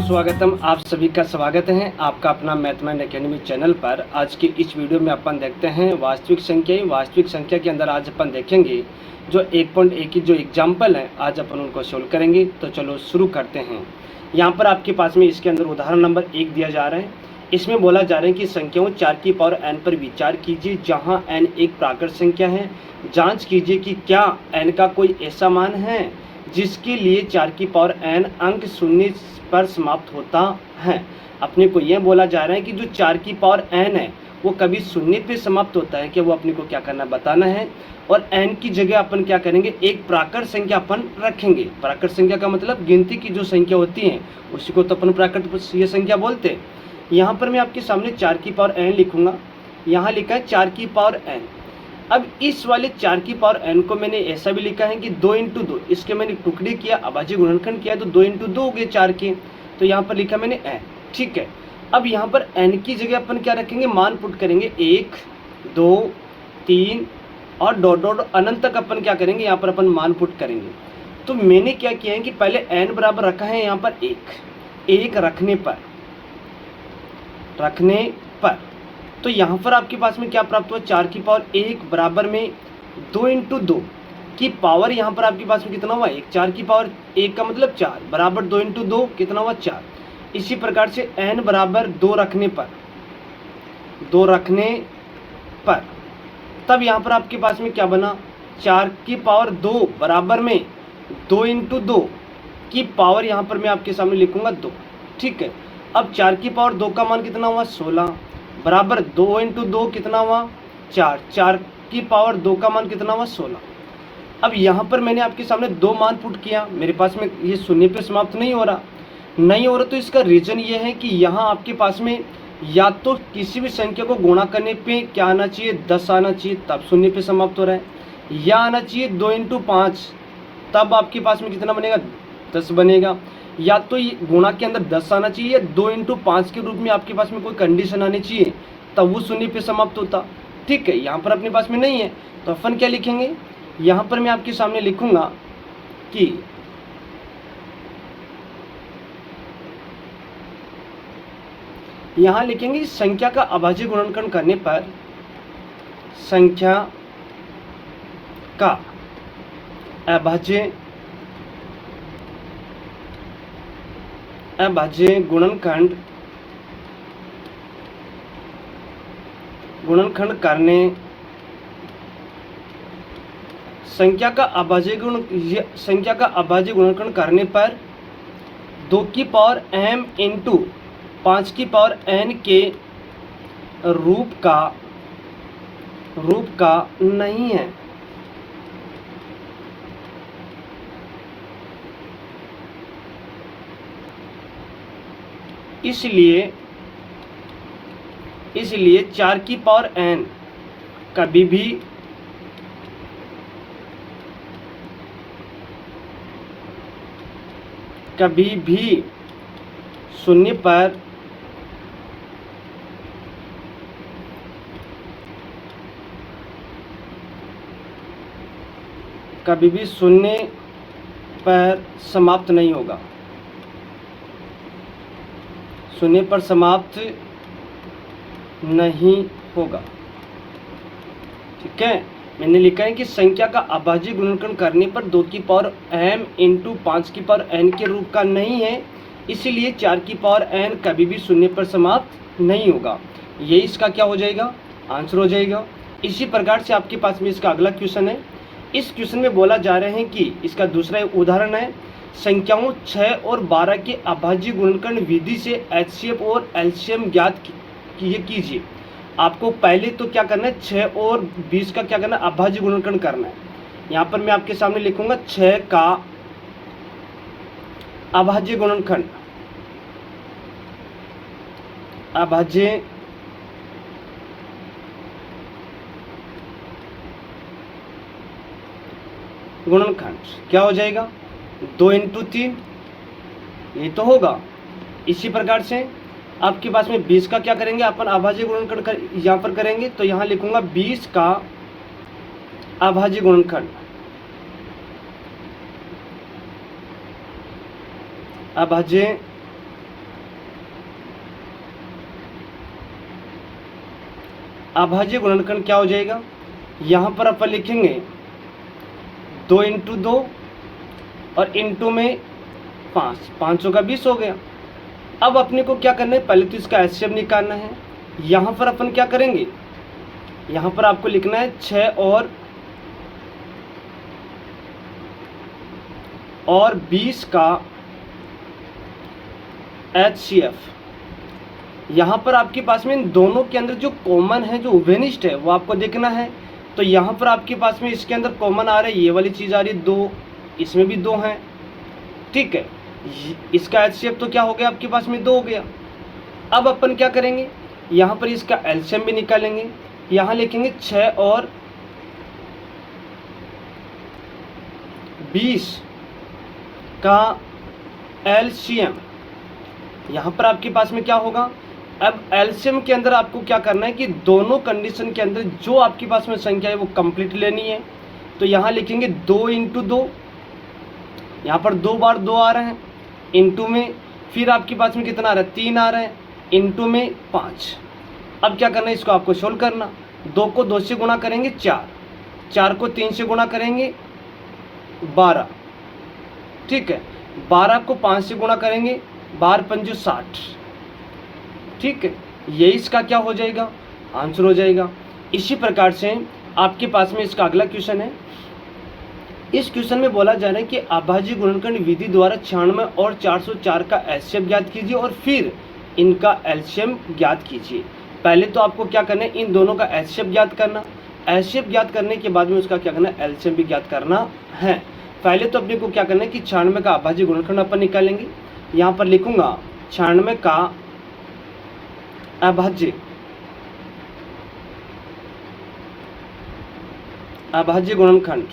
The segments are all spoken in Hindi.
सुस्वागतम। आप सभी का स्वागत है आपका अपना मैथमेटिक्स एकेडमी चैनल पर। आज की इस वीडियो में अपन देखते हैं वास्तविक संख्या के अंदर आज अपन देखेंगे जो 1.1 की जो एग्जाम्पल है, आज अपन उनको सोल्व करेंगे। तो चलो शुरू करते हैं। यहाँ पर आपके पास में इसके अंदर उदाहरण नंबर 1 दिया जा रहा है। इसमें बोला जा रहा है कि संख्याओं 4 की पावर n पर विचार कीजिए जहाँ n एक प्राकृत संख्या है। जाँच कीजिए कि क्या n का कोई ऐसा मान है जिसके लिए 4 की पावर n अंक शून्य पर समाप्त होता है। अपने को यह बोला जा रहा है कि जो 4 की पावर n है वो कभी शून्य पे समाप्त होता है कि वो अपने को क्या करना बताना है। और n की जगह अपन क्या करेंगे, एक प्राकृत संख्या अपन रखेंगे। प्राकृत संख्या का मतलब गिनती की जो संख्या होती है उसी को तो अपन प्राकृत ये संख्या बोलते हैं। यहाँ पर मैं आपके सामने 4 की पावर n लिखूंगा। यहाँ लिखा है 4 की पावर n। अब इस वाले 4 की पावर n को मैंने ऐसा भी लिखा है कि 2 इंटू 2, इसके मैंने टुकड़े किया, अभाज्य गुणनखंड किया तो 2 इंटू 2 हो गए 4 के। तो यहाँ पर लिखा मैंने n, ठीक है। अब यहाँ पर n की जगह अपन क्या रखेंगे, मान पुट करेंगे 1 2 3 और डॉट डॉट अनंत तक अपन क्या करेंगे, यहाँ पर अपन मान पुट करेंगे। तो मैंने क्या किया है कि पहले n बराबर रखा है यहाँ पर 1 रखने पर तो यहाँ पर आपके पास में क्या प्राप्त हुआ, 4 की पावर 1 बराबर में 2 इंटू 2 की पावर यहाँ पर आपके पास में कितना हुआ 1। 4 की पावर 1 का मतलब 4 बराबर 2 इंटू 2 कितना हुआ 4। इसी प्रकार से n बराबर 2 रखने पर तब यहाँ पर आपके पास में क्या बना, 4 की पावर 2 बराबर में 2 इंटू 2 की पावर यहाँ पर मैं आपके सामने लिखूंगा 2, ठीक है। अब 4 की पावर 2 का मान कितना हुआ 16 बराबर 2 इंटू 2 कितना हुआ 4। 4 की पावर 2 का मान कितना हुआ 16। अब यहाँ पर मैंने आपके सामने 2 मान पुट किया, मेरे पास में ये शून्य पे समाप्त नहीं हो रहा। तो इसका रीज़न ये है कि यहाँ आपके पास में या तो किसी भी संख्या को गुणा करने पे क्या आना चाहिए 10 आना चाहिए, तब शून्य पे समाप्त हो रहा है, या आना चाहिए 2 इंटू 5, तब आपके पास में कितना बनेगा 10 बनेगा। या तो ये गुणा के अंदर 10 आना चाहिए या 2 इंटू 5 के रूप में आपके पास में कोई कंडीशन आनी चाहिए, तब वो शून्य पे समाप्त होता, ठीक है। यहाँ पर अपने पास में नहीं है तो अपन क्या लिखेंगे, यहाँ पर मैं आपके सामने लिखूंगा कि यहाँ लिखेंगे संख्या का अभाज्य गुणनखंड करने पर संख्या का अभाज्य गुणनखंड करने संख्या का अभाज्य गुणनखंड करने पर 2 की पावर m इंटू 5 की पावर n के रूप का नहीं है। इसलिए 4 की पावर n कभी भी शून्य पर समाप्त नहीं होगा, शून्य पर समाप्त नहीं होगा, ठीक है। मैंने लिखा है कि संख्या का अभाज्य गुणनखंड करने पर 2 की पावर m इंटू 5 की पावर n के रूप का नहीं है, इसीलिए 4 की पावर n कभी भी शून्य पर समाप्त नहीं होगा। ये इसका क्या हो जाएगा, आंसर हो जाएगा। इसी प्रकार से आपके पास में इसका अगला क्वेश्चन है। इस क्वेश्चन में बोला जा रहा है कि इसका दूसरा उदाहरण है, संख्याओं 6 और 12 के अभाज्य गुणनखंड विधि से HCF और LCM ज्ञात कीजिए। आपको पहले तो क्या करना है, 6 और 20 का क्या करना है, अभाज्य गुणनखंड करना है। यहाँ पर मैं आपके सामने लिखूंगा 6 का अभाज्य गुणनखंड, क्या हो जाएगा 2 इंटू 3, ये तो होगा। इसी प्रकार से आपके पास में 20 का क्या करेंगे अपन अभाज्य गुणनखंड यहाँ पर करेंगे, तो यहाँ लिखूंगा 20 का अभाज्य गुणनखंड, अभाज्य अभाज्य गुणनखंड क्या हो जाएगा, यहाँ पर अपन लिखेंगे 2 × 2 और इंटू में 5, 500 का 20 हो गया। अब अपने को क्या करना है, पहले तो इसका एचसीएफ निकालना है। यहाँ पर अपन क्या करेंगे, यहाँ पर आपको लिखना है 6 और 20 का एचसीएफ। यहाँ पर आपके पास में इन दोनों के अंदर जो कॉमन है, जो उभयनिष्ठ है, वो आपको देखना है। तो यहाँ पर आपके पास में इसके अंदर कॉमन आ रहा है, ये वाली चीज़ आ रही है 2, इसमें भी 2 हैं, ठीक है। इसका एचसीएफ तो क्या हो गया, आपके पास में 2 हो गया। अब अपन क्या करेंगे, यहाँ पर इसका एलसीएम भी निकालेंगे। यहाँ लिखेंगे 6 और 20 का एलसीएम। यहाँ पर आपके पास में क्या होगा, अब एलसीएम के अंदर आपको क्या करना है कि दोनों कंडीशन के अंदर जो आपके पास में संख्या है वो कंप्लीट लेनी है। तो यहाँ लिखेंगे 2 × 2, यहाँ पर 2 बार 2 आ रहे हैं, इंटू में फिर आपके पास में कितना आ रहा है, 3 आ रहा है, इंटू में 5। अब क्या करना है, इसको आपको सोल्व करना। 2 को 2 से गुणा करेंगे 4, 4 को 3 से गुणा करेंगे 12, ठीक है। 12 को 5 से गुणा करेंगे 12 × 5 = 60, ठीक है। यही इसका क्या हो जाएगा, आंसर हो जाएगा। इसी प्रकार से आपके पास में इसका अगला क्वेश्चन है। इस क्वेश्चन में बोला जा रहा है कि अभाज्य गुणनखंड विधि द्वारा 96 और 404 का एचसीएफ ज्ञात कीजिए और फिर इनका एलसीएम ज्ञात कीजिए। पहले तो आपको क्या करना है, इन दोनों का एचसीएफ ज्ञात करना। एचसीएफ ज्ञात करने के बाद में उसका क्या करना है, एलसीएम भी ज्ञात करना है। पहले तो अपने को क्या करना है कि 96 का अभाज्य गुणनखंड अपन निकालेंगे। यहाँ पर लिखूंगा 96 का अभाज्य गुणनखंड।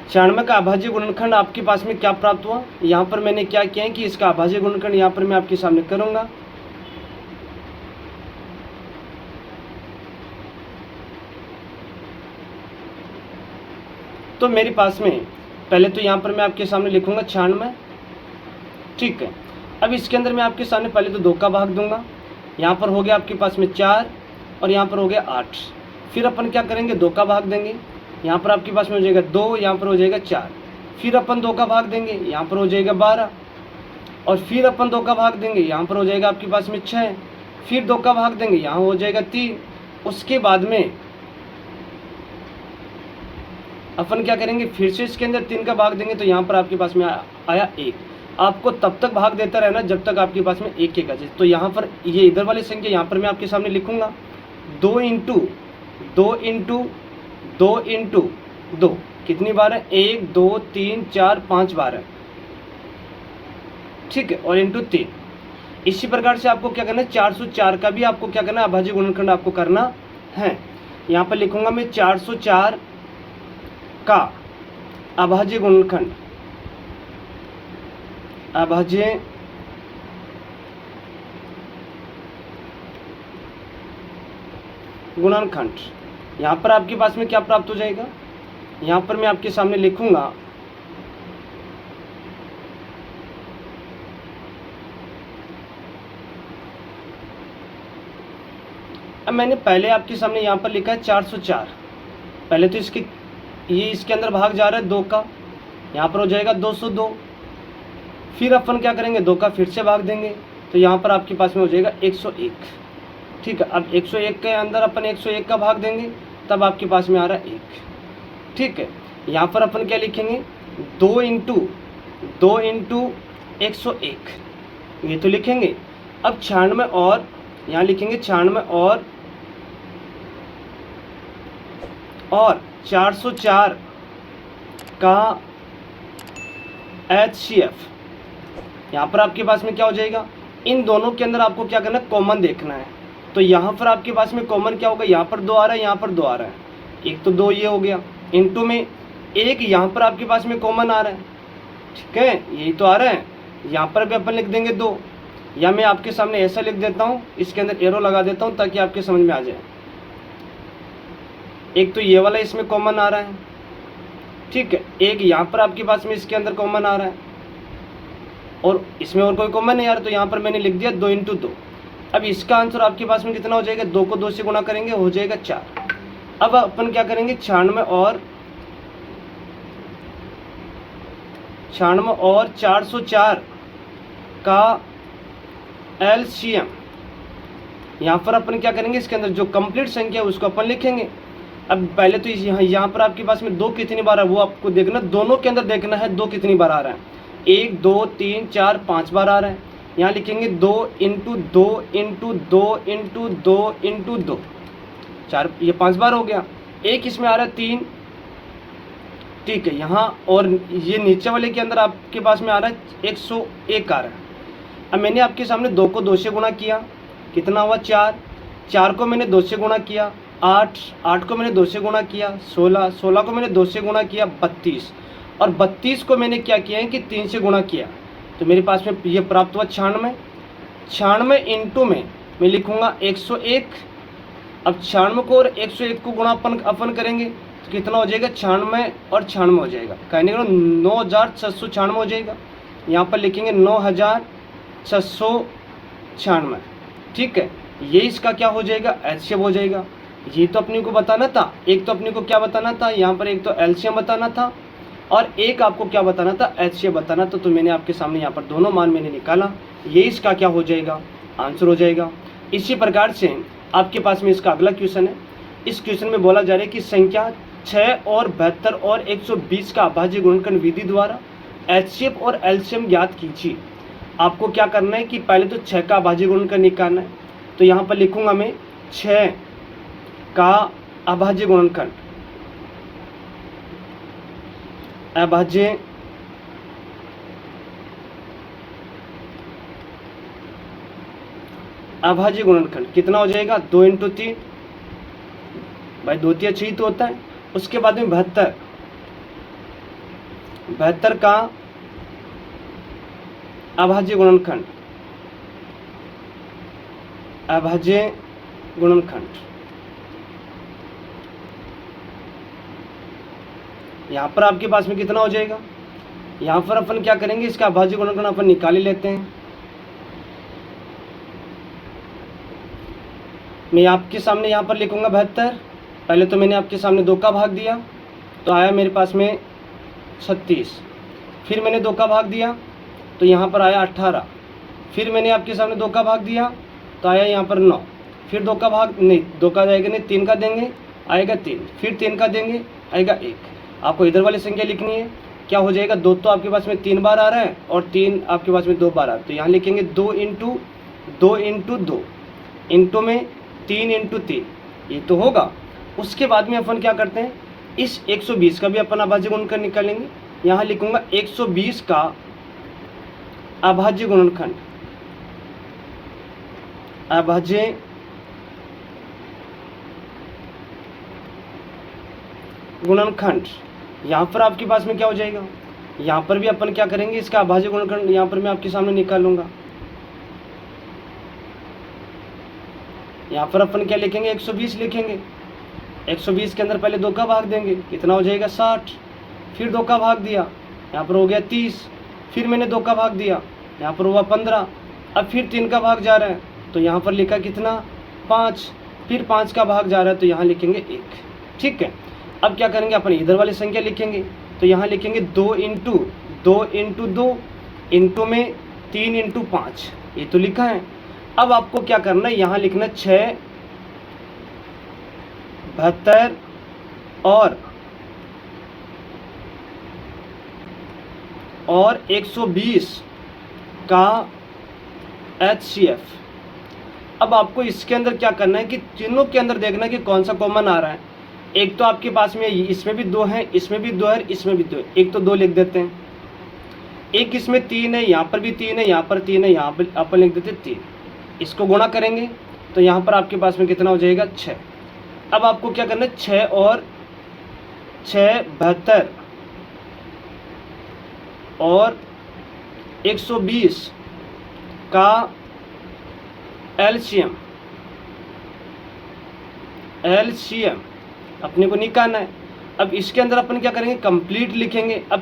छियानवे का अभाज्य गुणनखंड आपके पास में क्या प्राप्त हुआ, यहाँ पर मैंने क्या किया है कि इसका अभाज्य गुणनखंड यहाँ पर मैं आपके सामने करूंगा। तो मेरे पास में पहले तो यहाँ पर मैं आपके सामने लिखूंगा 96, ठीक है। अब इसके अंदर मैं आपके सामने पहले तो 2 का भाग दूंगा। यहाँ पर हो गया आपके पास में 4 और यहाँ पर हो गया 8। फिर अपन क्या करेंगे, 2 का भाग देंगे। यहाँ पर आपके पास में हो जाएगा 2, यहाँ पर हो जाएगा 4। फिर अपन 2 का भाग देंगे, यहाँ पर हो जाएगा 12 और फिर अपन 2 का भाग देंगे, यहाँ पर हो जाएगा आपके पास में 6। फिर 2 का भाग देंगे, यहाँ हो जाएगा 3। उसके बाद में अपन क्या करेंगे, फिर से इसके अंदर 3 का भाग देंगे, तो यहाँ पर आपके पास में आया 1। आपको तब तक भाग देता रहना जब तक आपके पास में 1 एक बचे। तो यहाँ पर ये इधर वाली संख्या यहाँ पर मैं आपके सामने लिखूंगा 2 × 2 कितनी बार है, 1 2 3 4 5 बार है, ठीक है, और इंटू 3। इसी प्रकार से आपको क्या करना है, 404 का भी आपको क्या करना है, अभाज्य गुणनखंड आपको करना है। यहाँ पर लिखूंगा मैं 404 का अभाज्य गुणनखंड, अभाज्य गुणनखंड। यहाँ पर आपके पास में क्या प्राप्त हो जाएगा, यहाँ पर मैं आपके सामने लिखूंगा अब मैंने पहले आपके सामने यहाँ पर लिखा है 404। पहले तो इसके अंदर भाग जा रहा है 2 का, यहाँ पर हो जाएगा 202। फिर अपन क्या करेंगे, 2 का फिर से भाग देंगे, तो यहाँ पर आपके पास में हो जाएगा 101, ठीक है। अब 101 के अंदर अपन 101 का भाग देंगे, तब आपके पास में आ रहा है 1, ठीक है। यहाँ पर अपन क्या लिखेंगे, 2 × 101, ये तो लिखेंगे। अब 96 और यहाँ लिखेंगे 96 और 404 का HCF। यहाँ पर आपके पास में क्या हो जाएगा, इन दोनों के अंदर आपको क्या करना है, कॉमन देखना है। तो यहाँ पर आपके पास में कॉमन क्या होगा, यहाँ पर 2 आ रहा है, यहाँ पर 2 आ रहा है, एक तो 2 ये हो गया, इंटू में 1 यहाँ पर आपके पास में कॉमन आ रहा है, ठीक है, यही तो आ रहा है। यहाँ पर भी अपन लिख देंगे 2, या मैं आपके सामने ऐसा लिख देता हूँ, इसके अंदर एरो लगा देता हूँ ताकि आपके समझ में आ जाए। एक तो ये वाला इसमें कॉमन आ रहा है, ठीक है, एक यहाँ पर आपके पास में इसके अंदर कॉमन आ रहा है, और इसमें और कोई कॉमन है यार, तो यहाँ पर मैंने लिख दिया 2 × 2। अब इसका आंसर आपके पास में कितना हो जाएगा, 2 को 2 से गुणा करेंगे हो जाएगा 4। अब अपन क्या करेंगे, 96 और 404 का LCM। यहाँ पर अपन क्या करेंगे, इसके अंदर जो कंप्लीट संख्या है उसको अपन लिखेंगे। अब पहले तो यहाँ पर आपके पास में 2 कितनी बार है वो आपको देखना, दोनों के अंदर देखना है 2 कितनी बार आ रहा है। 1 2 3 4 5 बार आ रहा है। यहाँ लिखेंगे 2 × 2 × 2 × 2 × 2, 4, ये 5 बार हो गया। एक इसमें आ रहा है 3, ठीक है यहाँ, और ये नीचे वाले के अंदर आपके पास में आ रहा है 101 आ रहा है। अब मैंने आपके सामने 2 को 2 से गुणा किया, कितना हुआ 4, 4 को मैंने 2 से गुणा किया 8, 8 को मैंने 2 से गुणा किया 16, 16 को मैंने 2 से गुणा किया 32, और 32 को मैंने क्या किया है कि 3 से गुणा किया, तो मेरे पास में ये प्राप्त हुआ 96। 96 इंटू में मैं लिखूँगा 101। अब 96 को और 101 को गुणा अपन करेंगे तो कितना हो जाएगा, 96 और 96 हो जाएगा, कहने का 9696 हो जाएगा। यहाँ पर लिखेंगे 9696, ठीक है। ये इसका क्या हो जाएगा, एलसीएम हो जाएगा। ये तो अपने को बताना था, एक तो अपने को क्या बताना था यहाँ पर, एक तो एलसीएम बताना था और एक आपको क्या बताना था, एचसीएफ बताना था। तो मैंने आपके सामने यहाँ पर दोनों मान मैंने निकाला, ये इसका क्या हो जाएगा, आंसर हो जाएगा। इसी प्रकार से आपके पास में इसका अगला क्वेश्चन है। इस क्वेश्चन में बोला जा रहा है कि संख्या 6 और 72 और 120 का अभाज्य गुणनखंड विधि द्वारा एचसीएफ और एलसीएम ज्ञात कीजिए। आपको क्या करना है कि पहले तो 6 का अभाज्य गुणनखंड निकालना है। तो यहाँ पर लिखूंगा मैं 6 का अभाज्य गुणनखंड, अभाज्य गुणनखंड कितना हो जाएगा, 2 × 3, भाई 2 × 3 6 तो होता है। उसके बाद में 72 का अभाज्य गुणनखंड, अभाज्य गुणनखंड यहाँ पर आपके पास में कितना हो जाएगा। यहाँ पर अपन क्या करेंगे, इसका अभाज्य गुणनखंड अपन निकाल ही लेते हैं। मैं आपके सामने यहाँ पर लिखूंगा 72। पहले तो मैंने आपके सामने 2 का भाग दिया तो आया मेरे पास में 36, फिर मैंने 2 का भाग दिया तो यहाँ पर आया 18, फिर मैंने आपके सामने 2 का भाग दिया तो आया यहाँ पर 9, फिर 2 का भाग नहीं, 2 का जाएगा नहीं, 3 का देंगे आएगा 3, फिर 3 का देंगे आएगा 1। आपको इधर वाली संख्या लिखनी है, क्या हो जाएगा, 2 तो आपके पास में 3 बार आ रहा है और 3 आपके पास में 2 बार आ रहा है। तो यहाँ लिखेंगे 2 × 2 × 2 इंटू में 3 × 3, ये तो होगा। उसके बाद में अपन क्या करते हैं, इस 120 का भी अपन अभाज्य गुणनखंड निकालेंगे। यहाँ लिखूंगा 120 का अभाज्य गुणनखंड, अभाज्य गुणनखंड। यहाँ पर आपके पास में क्या हो जाएगा, यहाँ पर भी अपन क्या करेंगे, इसका अभाज्य गुणनखंड यहाँ पर मैं आपके सामने निकालूंगा। यहाँ पर अपन क्या लिखेंगे, 120 लिखेंगे। 120 के अंदर पहले 2 का भाग देंगे, कितना हो जाएगा 60, फिर 2 का भाग दिया, यहाँ पर हो गया 30, फिर मैंने 2 का भाग दिया, यहाँ पर हुआ 15, अब फिर 3 का भाग जा रहा है तो यहाँ पर लिखा कितना 5, फिर 5 का भाग जा रहा है तो यहाँ लिखेंगे 1, ठीक है। अब क्या करेंगे, अपन इधर वाली संख्या लिखेंगे तो यहाँ लिखेंगे 2 × 2 × 2 इंटू में 3 × 5, ये तो लिखा है। अब आपको क्या करना है, यहाँ लिखना 6, 72 और 120 का HCF। अब आपको इसके अंदर क्या करना है कि तीनों के अंदर देखना है कि कौन सा कॉमन आ रहा है। एक तो आपके पास में इसमें भी 2 है, इसमें भी 2 है, इसमें भी 2 है, एक तो 2 लिख देते हैं। एक इसमें 3 है, यहाँ पर भी 3 है, यहाँ पर 3 है, यहाँ पर अपन लिख देते 3। इसको गुणा करेंगे तो यहाँ पर आपके पास में कितना हो जाएगा 6। अब आपको क्या करना है, 6 और 6 72 और 120 का LCM अपने को निकालना है। अब इसके अंदर अपन क्या करेंगे, कंप्लीट लिखेंगे। अब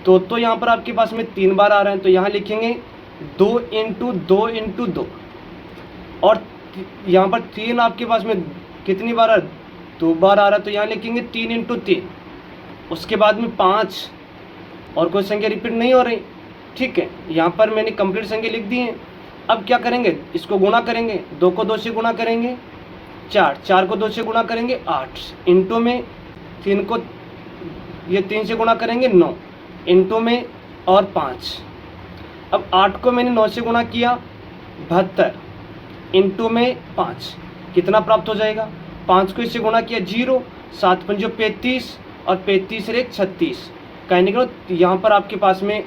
तो यहाँ पर आपके पास में 3 बार आ रहे हैं, तो यहाँ लिखेंगे 2 इंटू 2 इंटू 2, और यहाँ पर 3 आपके पास में कितनी बार आ रहा है, 2 बार आ रहा है, तो यहाँ लिखेंगे 3 इंटू 3। उसके बाद में 5, और कोई संख्या रिपीट नहीं हो रही, ठीक है। यहाँ पर मैंने कंप्लीट संख्या लिख दी है। अब क्या करेंगे, इसको गुणा करेंगे, 2 को 2 से गुणा करेंगे 4, 4 को 2 से गुणा करेंगे 8, इंटू में 3 को ये 3 से गुणा करेंगे 9, इंटू में और 5। अब 8 को मैंने 9 से गुणा किया 72, इंटू में 5, कितना प्राप्त हो जाएगा। 5 को इससे गुणा किया 0, 7 पंजो 35, और 35 और 1 36। कहने के बाद यहाँ पर आपके पास में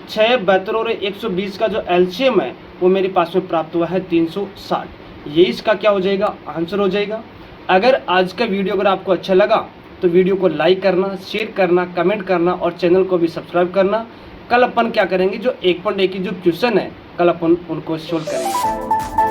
6, 72 और 120 का जो एलसीएम है वो मेरे पास में प्राप्त हुआ है 360। ये इसका क्या हो जाएगा, आंसर हो जाएगा। अगर आज का वीडियो अगर आपको अच्छा लगा तो वीडियो को लाइक करना, शेयर करना, कमेंट करना और चैनल को भी सब्सक्राइब करना। कल अपन क्या करेंगे, जो 1.1 की जो क्वेश्चन है कल अपन उनको सोल्व करेंगे।